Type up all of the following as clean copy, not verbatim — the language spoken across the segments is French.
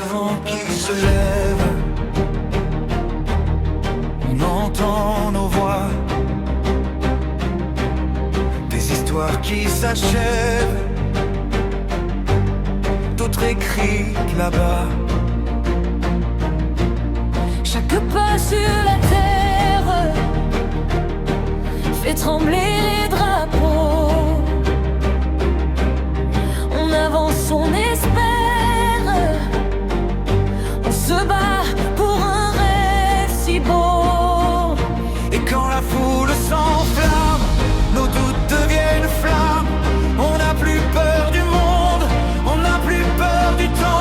vent qui se lève, on entend nos voix, des histoires qui s'achèvent, d'autres écrites là-bas. Chaque pas sur la terre fait trembler les drapeaux. On avance, on espère, on se bat pour un rêve si beau. Et quand la foule s'enflamme, nos doutes deviennent flammes. On n'a plus peur du monde, on n'a plus peur du temps.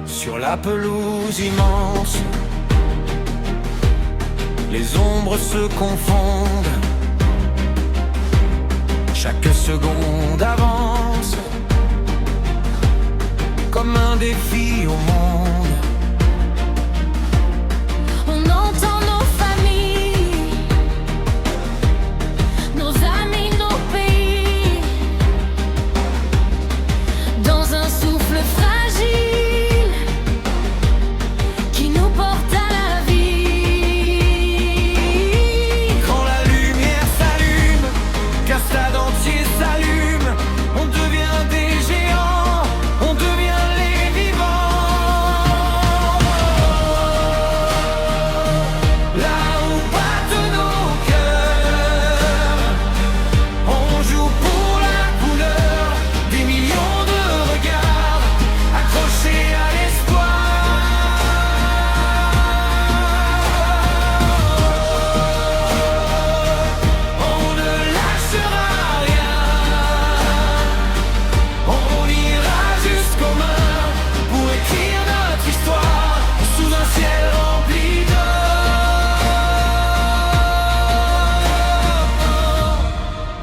Sur la pelouse immense, les ombres se confondent. Chaque seconde avance comme un défi au monde. On entend nos familles, nos amis, nos pays, dans un souffle fragile qui nous porte à la vie. Quand la lumière s'allume, qu'un stade entier s'allume, on devient des géants, on devient les vivants. Là où battent nos cœurs, on joue pour la couleur, des millions de regards accrochés à l'espoir. On ne lâchera rien, on ira jusqu'aux mains pour écrire notre histoire sous un ciel rempli d'or.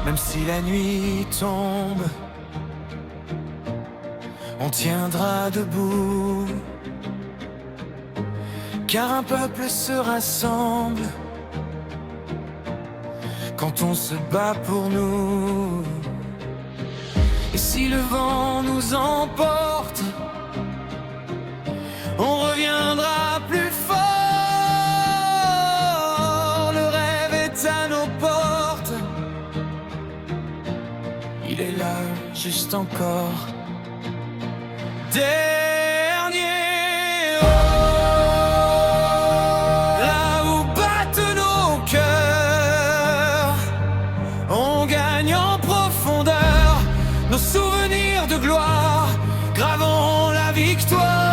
Même si la nuit tombe, on tiendra debout, car un peuple se rassemble quand on se bat pour nous. Et si le vent nous emporte, on reviendra plus fort. Le rêve est à nos portes, il est là juste encore. Dernier là où battent nos cœurs, on gagne en profondeur nos souvenirs de gloire, gravons la victoire.